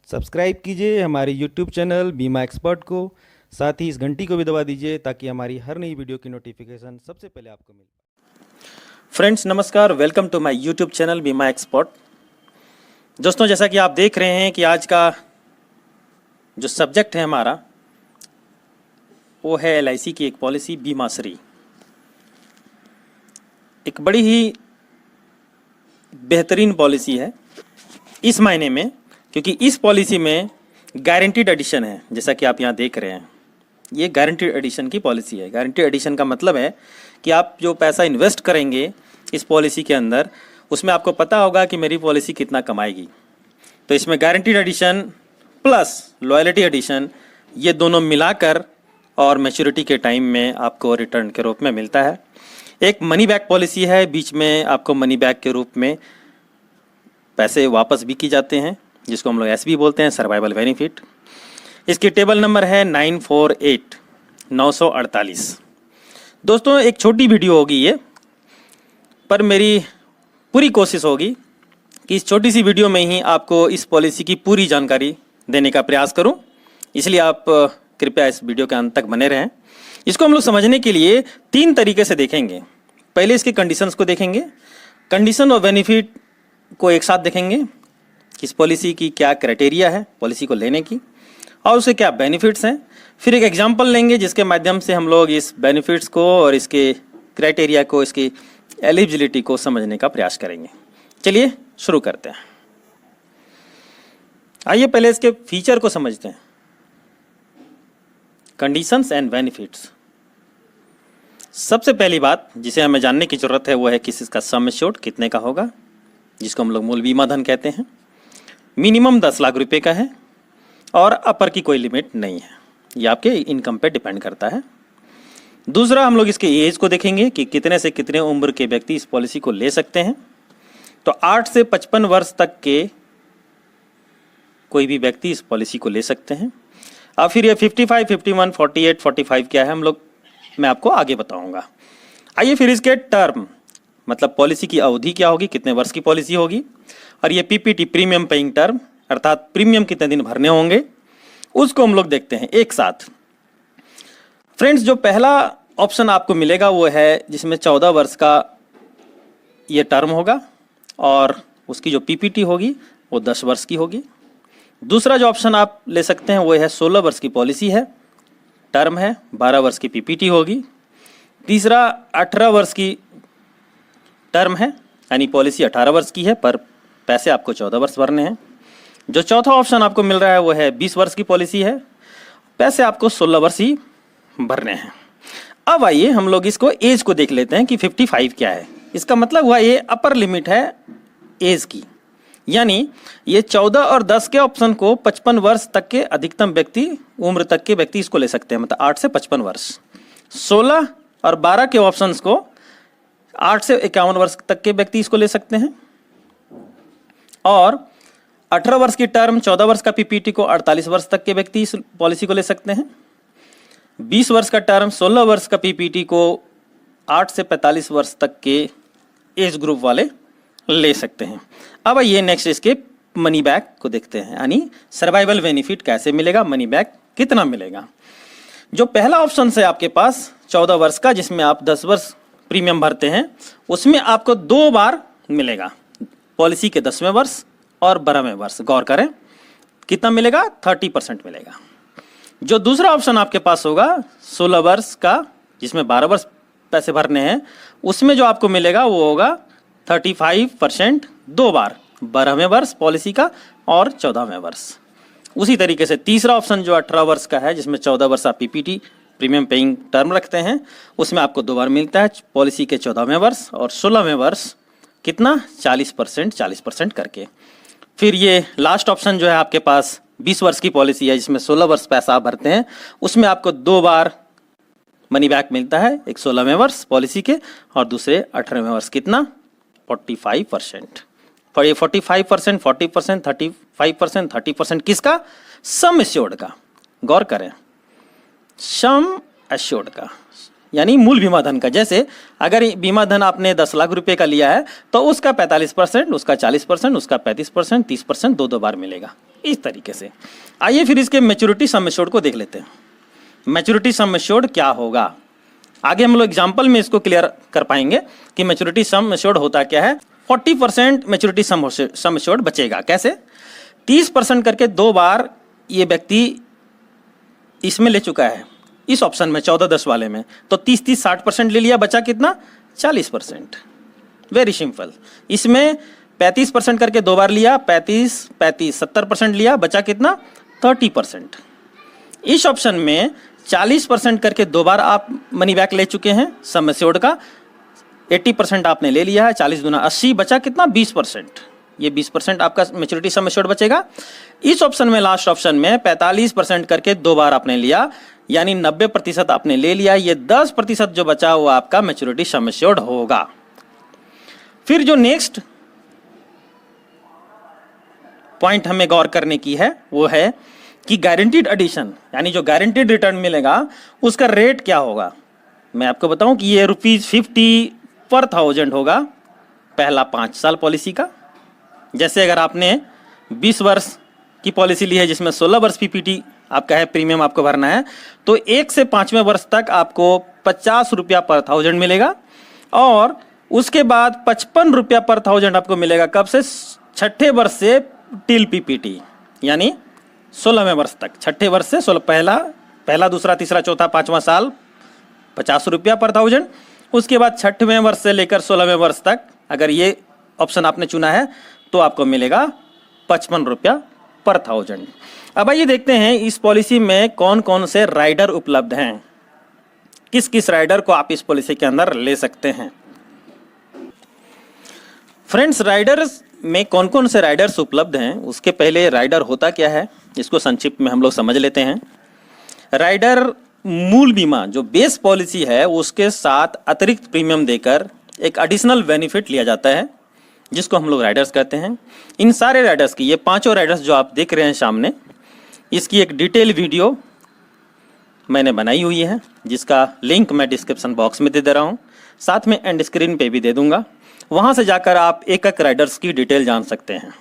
Subscribe कीजिए हमारे YouTube channel Bima expert को। साथ ही इस घंटी को भी दबा दीजिए ताकि हमारी हर नई वीडियो की नोटिफिकेशन सबसे पहले आपको मिले। फ्रेंड्स नमस्कार, welcome to my YouTube channel Bima expert. दोस्तों, जैसा कि आप देख रहे हैं कि आज का जो सब्जेक्ट है हमारा वो है LIC की एक पॉलिसी बीमा श्री। एक बड़ी ही बेहतरीन पॉलिसी है इस मायने में, क्योंकि इस पॉलिसी में गारंटीड एडिशन है। जैसा कि आप यहाँ देख रहे हैं, ये गारंटीड एडिशन की पॉलिसी है। गारंटीड एडिशन का मतलब है कि आप जो पैसा इन्वेस्ट करेंगे इस पॉलिसी के अंदर, उसमें आपको पता होगा कि मेरी पॉलिसी कितना कमाएगी। तो इसमें guaranteed addition plus loyalty addition, ये दोनों मिलाकर और मैच्योरिटी के टाइम में आपको रिटर्न के रूप में मिलता है। एक मनी बैक पॉलिसी है, बीच में आपको मनी बैक के रूप में पैसे वापस भी की जाते हैं, जिसको हम लोग SB बोलते हैं, सर्वाइवल बेनिफिट। इसकी टेबल नंबर है 948 दोस्तों, एक छोटी वीडियो होगी ये, पर मेरी पूरी कोशिश होगी कि इस छोटी सी वीडियो में ही आपको इस पॉलिसी की पूरी जानकारी देने का प्रयास करूं। इसलिए आप कृपया इस वीडियो के अंत तक बने रहें। इसको हम लोग समझने के लिए 3 तरीके से देखेंगे। पहले इसके कंडीशंस को देखेंगे, कंडीशन और बेनिफिट को एक साथ देखेंगे कि इस पॉलिसी की क्या क्राइटेरिया है पॉलिसी को लेने की और उसके क्या बेनिफिट्स हैं। फिर एक एग्जांपल लेंगे जिसके माध्यम से हम लोग इस बेनिफिट्स को और इसके क्राइटेरिया को, इसकी एलिजिबिलिटी को समझने का प्रयास करेंगे। चलिए शुरू करते हैं। आइए पहले इसके फीचर को समझते हैं। Conditions and benefits. सबसे पहली बात जिसे हमें जानने की जरूरत है वो है कि इसका सम एश्योर्ड कितने का होगा, जिसको हम लोग मूल बीमा धन कहते हैं। मिनिमम 10 लाख रुपए का है और अपर की कोई लिमिट नहीं है, ये आपके इनकम पे डिपेंड करता है। दूसरा, हम लोग इसके एज को देखेंगे कि कितने से कितने उम्र के व्यक्ति इस पॉलिसी को ले सकते हैं। तो 8 से 55 वर्ष तक के कोई भी व्यक्ति इस पॉलिसी को ले सकते हैं। अब फिर ये 55, 51, 48, 45 क्या है मैं आपको आगे बताऊंगा। आइए फिर इसके टर्म, मतलब पॉलिसी की अवधि क्या होगी, कितने वर्ष की पॉलिसी होगी, और ये PPT प्रीमियम पेइंग टर्म, अर्थात प्रीमियम कितने दिन भरने होंगे, उसको हम लोग देखते हैं एक साथ। फ्रेंड्स, जो पहला ऑप्शन आपको मिलेगा वो है जिसमें 14 वर्ष का ये टर्म होगा और उसकी जो PPT होगी वो 10 वर्ष की होगी। दूसरा जो ऑप्शन आप ले सकते हैं वो है 16 वर्ष की पॉलिसी है, टर्म है, 12 वर्ष की PPT होगी। तीसरा 18 वर्ष की टर्म है, यानी पॉलिसी 18 वर्ष की है पर पैसे आपको 14 वर्ष भरने हैं। जो चौथा ऑप्शन आपको मिल रहा है वो है 20 वर्ष की पॉलिसी है, पैसे आपको 16 वर्ष ही भरने हैं। अब आइए हम लोग इसको एज को देख लेते हैं कि 55 क्या है। इसका मतलब हुआ ये अपर लिमिट है एज की, यानी ये 14 और 10 के ऑप्शन को 55 वर्ष तक के अधिकतम व्यक्ति, उम्र तक के व्यक्ति इसको ले सकते हैं, मतलब 8 से 55 वर्ष। 16 और 12 के ऑप्शंस को 8 से 51 वर्ष तक के व्यक्ति इसको ले सकते हैं, और 18 वर्ष की टर्म, 14 वर्ष का PPT को 48 वर्ष तक के व्यक्ति इस पॉलिसी को ले सकते हैं। 20 वर्ष का टर्म, 16 वर्ष का PPT को 8 से 45 वर्ष तक के एज ग्रुप वाले ले सकते हैं। अब ये नेक्स्ट इसके मनी बैक को देखते हैं, यानी सर्वाइवल बेनिफिट कैसे मिलेगा, मनी बैक कितना मिलेगा। जो पहला ऑप्शन है आपके पास 14 वर्ष का, जिसमें आप 10 वर्ष प्रीमियम भरते हैं, उसमें आपको 2 बार मिलेगा, पॉलिसी के 10वें वर्ष और 12वें वर्ष। गौर करें कितना मिलेगा, 30% मिलेगा। जो दूसरा ऑप्शन आपके पास होगा 16 वर्ष का, जिसमें 12 वर्ष पैसे भरने हैं, उसमें जो आपको मिलेगा वो होगा 35%, 2 बार, 12वें वर्ष पॉलिसी का और 14वें वर्ष। उसी तरीके से तीसरा ऑप्शन जो 18 वर्ष का है, जिसमें 14 वर्ष आप PPT प्रीमियम पेइंग टर्म रखते हैं, उसमें आपको 2 बार मिलता है, पॉलिसी के 14वें वर्ष और 16वें वर्ष। कितना, 40% करके। फिर ये लास्ट ऑप्शन जो है आपके पास 20 वर्ष की पॉलिसी है, जिसमें 16 वर्ष पैसा आप भरते हैं, उसमें आपको 2 बार मनी बैक मिलता है, एक 16वें वर्ष पॉलिसी के और दूसरे 18वें वर्ष। कितना, 45%। 45%, 40%, 35%, 30% किसका, सम एश्योर्ड का। गौर करें, सम एश्योर्ड का, यानी मूल बीमा धन का। जैसे अगर बीमा धन आपने 10 लाख रुपए का लिया है तो उसका 45%, उसका 40%, उसका 35%, 30% 2 बार मिलेगा। इस तरीके से। आइए फिर इसके मैच्योरिटी सम एश्योर्ड को देख लेते हैं। मैच्योरिटी सम एश्योर्ड क्या होगा, आगे हम लोग एग्जाम्पल में इसको क्लियर कर पाएंगे कि मैच्योरिटी सम एश्योर्ड होता क्या है। 40% मैच्योरिटी सम एश्योर्ड बचेगा। कैसे? 30% करके 2 बार ये व्यक्ति इसमें ले चुका है, इस ऑप्शन में 14-10 वाले में, तो 30-30 60% ले लिया, बचा कितना? 40%। Very simple. इसमें 35% करके 2 बार लिया, 35-35 70% लिया, बचा कितना? 30%। इस ऑप्शन में 40% करके 2 बार आप मनी बैक ले चुके हैं सम एश्योर्ड का, 80% आपने ले लिया है, 40 दूना 80, बचा कितना? 20%। ये 20% आपका मैच्योरिटी सम एश्योर्ड बचेगा। इस ऑप्शन में, लास्ट ऑप्शन में 45% करके 2 बार आपने लिया, यानी 90% आपने ले लिया। ये 10% जो बचा वो आपका मैच्योरिटी सम एश्योर्ड होगा। फिर जो नेक्स्ट पॉइंट हमें गौर करने की है वो है कि गारंटीड एडिशन, यानी जो गारंटीड रिटर्न मिलेगा उसका रेट क्या होगा। मैं आपको बताऊं कि ये ₹50 पर 1000 होगा पहला 5 साल पॉलिसी का। जैसे अगर आपने 20 वर्ष की पॉलिसी ली है जिसमें 16 वर्ष पीपीटी आपका है, प्रीमियम आपको भरना है, तो 1 से 5वें वर्ष तक आपको ₹50 पर 1000 मिलेगा, और उसके बाद ₹55 पर 1000 आपको मिलेगा। कब से? 6ठे वर्ष से टिल पीपीटी, यानी 16वें वर्ष तक। 6ठे वर्ष से 16, पहला दूसरा तीसरा चौथा 5वां साल ₹50 पर 1000। उसके बाद 6ठवें वर्ष से लेकर 16वें वर्ष तक अगर ये ऑप्शन आपने चुना है तो आपको मिलेगा ₹55 पर 1000। अब आइए देखते हैं इस पॉलिसी में कौन कौन से राइडर उपलब्ध हैं, किस किस राइडर को आप इस पॉलिसी के अंदर ले सकते हैं। फ्रेंड्स, राइडर्स में कौन कौन से राइडर्स उपलब्ध हैं उसके पहले राइडर होता क्या है इसको संक्षिप्त में हम लोग समझ लेते हैं। राइडर मूल बीमा जो बेस पॉलिसी है उसके साथ अतिरिक्त प्रीमियम देकर एक एडिशनल बेनिफिट लिया जाता है जिसको हम लोग राइडर्स कहते हैं। इन सारे राइडर्स की, ये 5 राइडर्स जो आप देख रहे हैं सामने, इसकी एक डिटेल वीडियो मैंने बनाई हुई है जिसका लिंक मैं डिस्क्रिप्शन बॉक्स में दे दे रहा हूँ, साथ में एंड स्क्रीन पे भी दे दूंगा। वहाँ से जाकर आप एक एक राइडर्स की डिटेल जान सकते हैं।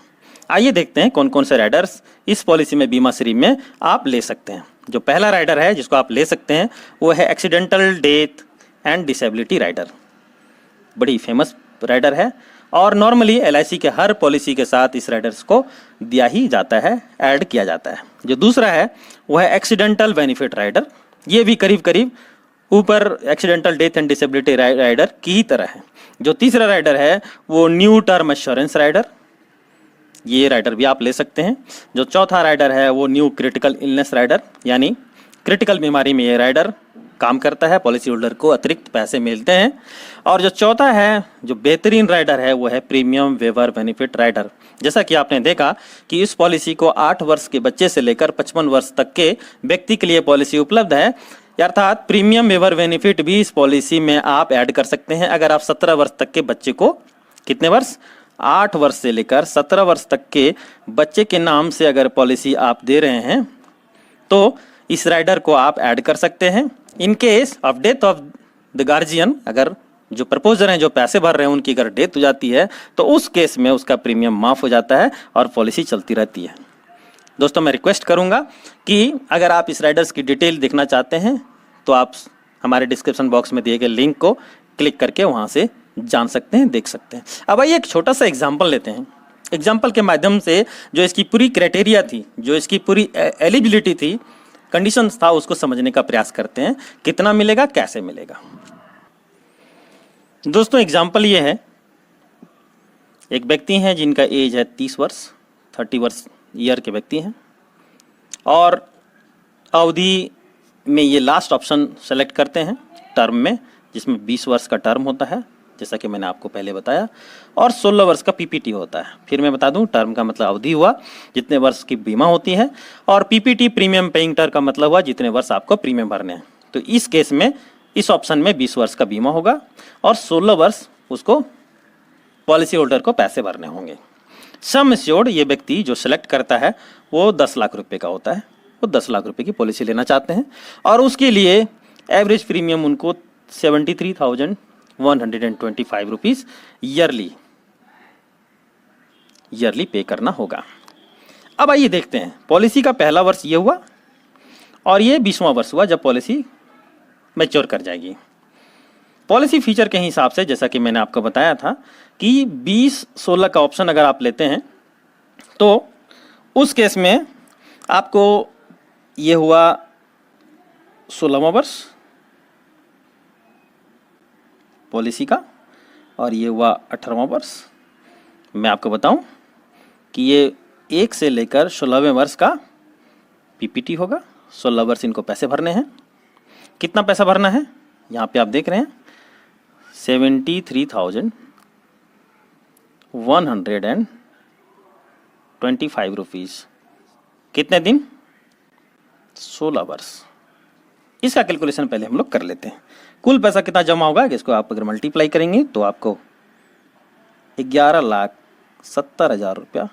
आइए देखते हैं कौन कौन से राइडर्स इस पॉलिसी में, बीमा श्री में आप ले सकते हैं। जो पहला राइडर है जिसको आप ले सकते हैं वो है accidental death and disability rider. बड़ी फेमस राइडर है और नॉर्मली LIC के हर पॉलिसी के साथ इस राइडर्स को दिया ही जाता है, ऐड किया जाता है। जो दूसरा है वो है एक्सीडेंटल बेनिफिट राइडर। ये भी करीब करीब ऊपर accidental death and disability rider की ही तरह है। जो तीसरा राइडर है वो न्यू टर्म एश्योरेंस राइडर, ये राइडर भी आप ले सकते हैं। जो चौथा राइडर है वो न्यू क्रिटिकल इलनेस राइडर, यानी क्रिटिकल बीमारी में ये राइडर काम करता है, पॉलिसी होल्डर को अतिरिक्त पैसे मिलते हैं। और जो चौथा है, जो बेहतरीन राइडर है, वो है प्रीमियम वेवर बेनिफिट राइडर। जैसा कि आपने देखा कि इस पॉलिसी को 8 वर्ष के बच्चे से लेकर 55 वर्ष तक के व्यक्ति के लिए पॉलिसी उपलब्ध है, अर्थात प्रीमियम वेवर बेनिफिट भी इस पॉलिसी में आप ऐड कर सकते हैं। अगर आप 17 वर्ष तक के बच्चे को, कितने वर्ष? 8 वर्ष से लेकर 17 वर्ष तक के बच्चे के नाम से अगर पॉलिसी आप दे रहे हैं तो इस राइडर को आप ऐड कर सकते हैं। In case of death of the guardian, अगर जो प्रपोजर हैं, जो पैसे भर रहे हैं, उनकी अगर डेथ हो जाती है तो उस केस में उसका प्रीमियम माफ हो जाता है और पॉलिसी चलती रहती है। दोस्तों, मैं रिक्वेस्ट करूंगा कि अगर आप इस राइडर्स की डिटेल देखना चाहते हैं तो आप हमारे डिस्क्रिप्शन बॉक्स में दिए गए लिंक को क्लिक करके वहां से जान सकते हैं, देख सकते हैं। अब आइए एक छोटा सा एग्जाम्पल लेते हैं। एग्जाम्पल के माध्यम से जो इसकी पूरी क्राइटेरिया थी, जो इसकी पूरी एलिजिबिलिटी थी, कंडीशंस था, उसको समझने का प्रयास करते हैं। कितना मिलेगा, कैसे मिलेगा। दोस्तों, एग्जाम्पल ये है, एक व्यक्ति हैं जिनका एज है 30 वर्ष, 30 वर्ष ईयर के व्यक्ति हैं, और अवधि में ये लास्ट ऑप्शन सेलेक्ट करते हैं टर्म में, जिसमें 20 वर्ष का टर्म होता है जैसा कि मैंने आपको पहले बताया, और 16 वर्ष का पीपीटी होता है। फिर मैं बता दूं, टर्म का मतलब अवधि हुआ जितने वर्ष की बीमा होती है, और पीपीटी प्रीमियम पेइंग टर्म का मतलब हुआ जितने वर्ष आपको प्रीमियम भरने हैं। तो इस केस में, इस ऑप्शन में 20 वर्ष का बीमा होगा और 16 वर्ष उसको पॉलिसी होल्डर को पैसे भरने होंगे। सम एश्योर्ड ये व्यक्ति जो सिलेक्ट करता है वो 10 लाख रुपए का होता है। वो 10 लाख रुपए की पॉलिसी लेना चाहते हैं और उसके लिए एवरेज प्रीमियम उनको 73,125 रुपीज ईयरली पे करना होगा। अब आइए देखते हैं, पॉलिसी का पहला वर्ष ये हुआ और ये 20वां वर्ष हुआ जब पॉलिसी मैच्योर कर जाएगी। पॉलिसी फीचर के हिसाब से जैसा कि मैंने आपको बताया था कि 20-16 का ऑप्शन अगर आप लेते हैं तो उस केस में आपको ये हुआ 16वां वर्ष पॉलिसी का और ये हुआ 18वां वर्ष। मैं आपको बताऊं कि ये 1 से लेकर 16वें वर्ष का पीपीटी होगा। 16 वर्ष इनको पैसे भरने हैं। कितना पैसा भरना है यहाँ पे आप देख रहे हैं 73,125 रुपीज़। कितने दिन? 16 वर्ष। इसका कैलकुलेशन पहले हम लोग कर लेते हैं। कुल पैसा कितना जमा होगा इसको आप अगर मल्टीप्लाई करेंगे तो आपको 11,70,000 रुपया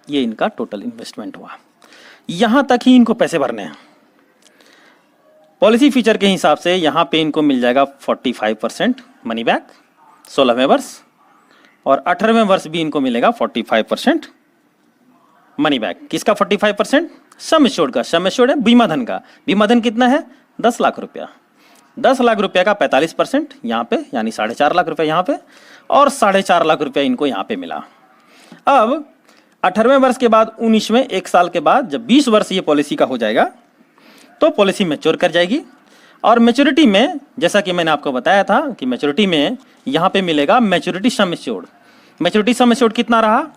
ये इनका टोटल इन्वेस्टमेंट हुआ। यहाँ तक ही इनको पैसे भरने हैं। पॉलिसी फीचर के हिसाब से यहाँ पे इनको मिल जाएगा 45% मनी बैक 16वें वर्ष और 18वें वर्ष भी इनको मिलेगा 45% मनी बैक। किसका 45%? सम एश्योर्ड का। सम एश्योर्ड है बीमा धन का। बीमा धन कितना है? 10 लाख रुपया। 10 लाख रुपया का 45% यहाँ पे यानी 4.5 लाख रुपया यहाँ पे और 4.5 लाख रुपया इनको यहाँ पे मिला। अब 18वें वर्ष के बाद 19वें 1 साल के बाद जब 20 वर्ष ये पॉलिसी का हो जाएगा तो पॉलिसी मैच्योर कर जाएगी और मैच्योरिटी में जैसा कि मैंने आपको बताया था कि मैच्योरिटी में यहाँ पे मिलेगा maturity sum assured. Maturity sum assured कितना रहा?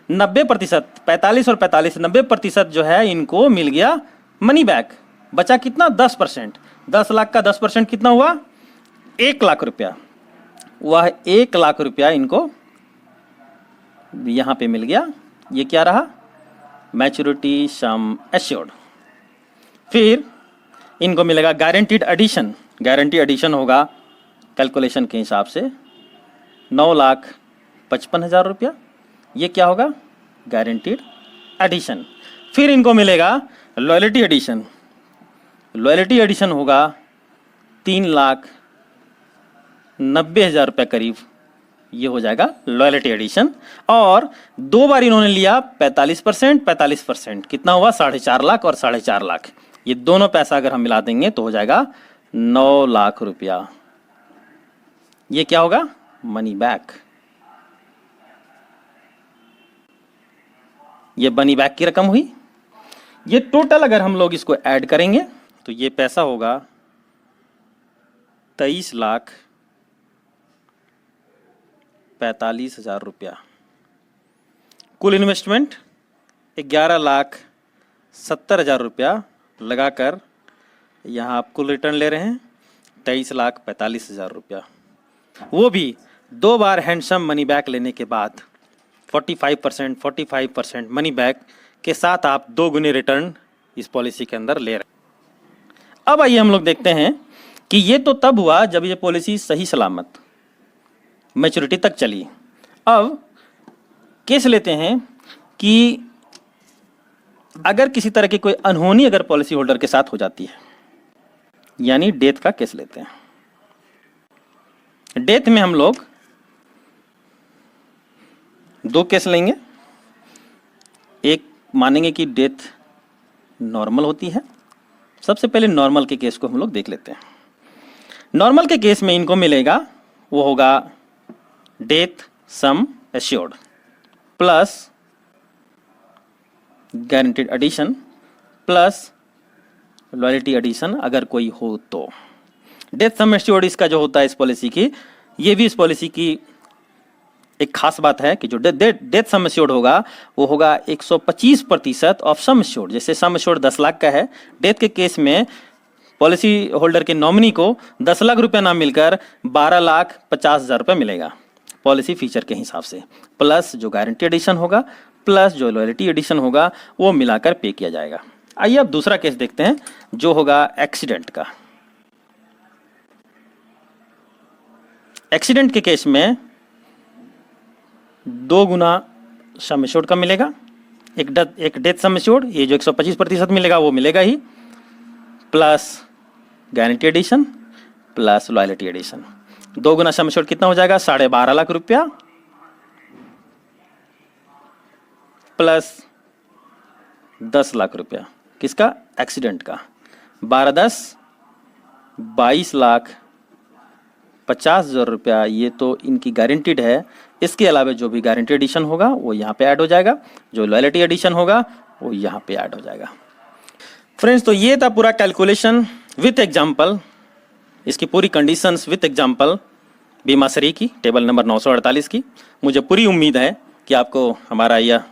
90%। 45 और 45 90% जो है इनको मिल गया मनी बैक। बचा कितना? 10%। 10 लाख का 10% कितना हुआ? 1 लाख रुपया। वह 1 लाख रुपया इनको यहाँ पे मिल गया। ये क्या रहा? Maturity sum assured. फिर इनको मिलेगा गारंटीड एडिशन। गारंटी एडिशन होगा कैलकुलेशन के हिसाब से 9,55,000 रुपया। ये क्या होगा? Guaranteed addition. फिर इनको मिलेगा लॉयल्टी एडिशन। लॉयल्टी एडिशन होगा 3,90,000 रुपये करीब। ये हो जाएगा लॉयल्टी एडिशन। और 2 बार इन्होंने लिया 45%। 45% कितना हुआ? 4.5 लाख और 4.5 लाख। ये दोनों पैसा अगर हम मिला देंगे तो हो जाएगा 9 लाख रुपया। ये क्या होगा? Money back. ये मनी बैक की रकम हुई। ये टोटल अगर हम लोग इसको ऐड करेंगे तो ये पैसा होगा 23,45,000 रुपया। कुल इन्वेस्टमेंट 11,70,000 रुपया लगाकर यहाँ आप कुल रिटर्न ले रहे हैं 23,45,000 रुपया। वो भी 2 बार हैंडसम मनी बैक लेने के बाद 45% मनी बैक के साथ आप 2 गुने रिटर्न इस पॉलिसी के अंदर ले रहे हैं। अब आइए हम लोग देखते हैं कि ये तो तब हुआ जब ये पॉलिसी सही सलामत मैच्योरिटी तक चली। अब केस लेते हैं कि अगर किसी तरह की कोई अनहोनी अगर पॉलिसी होल्डर के साथ हो जाती है यानी डेथ का केस लेते हैं। डेथ में हम लोग 2 केस लेंगे। एक मानेंगे कि डेथ नॉर्मल होती है। सबसे पहले नॉर्मल के केस को हम लोग देख लेते हैं। नॉर्मल के केस में इनको मिलेगा वो होगा death sum assured plus guaranteed addition plus loyalty addition अगर कोई हो तो। डेथ सम एश्योर्ड इसका जो होता है इस पॉलिसी की, ये भी इस पॉलिसी की एक खास बात है कि जो डेथ सम एश्योर्ड होगा वो होगा 125% ऑफ सम एश्योर्ड। जैसे सम एश्योर्ड 10 लाख का है, डेथ के केस में पॉलिसी होल्डर के नॉमिनी को 10 लाख रुपया ना मिलकर 12,50,000 रुपया मिलेगा पॉलिसी फीचर के हिसाब से, प्लस जो गारंटी एडिशन होगा प्लस जो लॉयल्टी एडिशन होगा वो मिलाकर पे किया जाएगा। आइए अब दूसरा केस देखते हैं जो होगा एक्सीडेंट का। एक्सीडेंट के केस में 2 गुना सम एश्योर्ड का मिलेगा। एक डेथ सम एश्योर्ड, ये जो 125% मिलेगा वो मिलेगा ही, plus guarantee addition plus loyalty addition. 2 गुना सम एश्योर्ड कितना हो जाएगा? 12.5 लाख रुपया प्लस 10 लाख रुपया, किसका? एक्सीडेंट का। 12 10 22 लाख 50,000 रुपया, ये तो इनकी गारंटीड है। इसके अलावा जो भी गारंटी एडिशन होगा वो यहाँ पे ऐड हो जाएगा, जो लॉयल्टी एडिशन होगा वो यहाँ पे ऐड हो जाएगा। फ्रेंड्स, तो ये था पूरा कैलकुलेशन विथ एग्जाम्पल, इसकी पूरी कंडीशंस विथ एग्जाम्पल बीमा श्री की टेबल नंबर 948 की। मुझे पूरी उम्मीद है कि आपको हमारा यह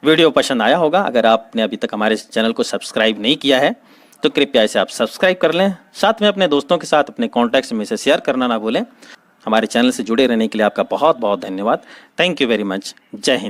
वीडियो पसंद आया होगा। अगर आपने अभी तक हमारे चैनल को सब्सक्राइब नहीं किया है तो कृपया इसे आप सब्सक्राइब कर लें, साथ में अपने दोस्तों के साथ, अपने कॉन्टैक्ट्स में इसे शेयर करना ना भूलें। हमारे चैनल से जुड़े रहने के लिए आपका बहुत बहुत धन्यवाद। Thank you very much. जय हिंद।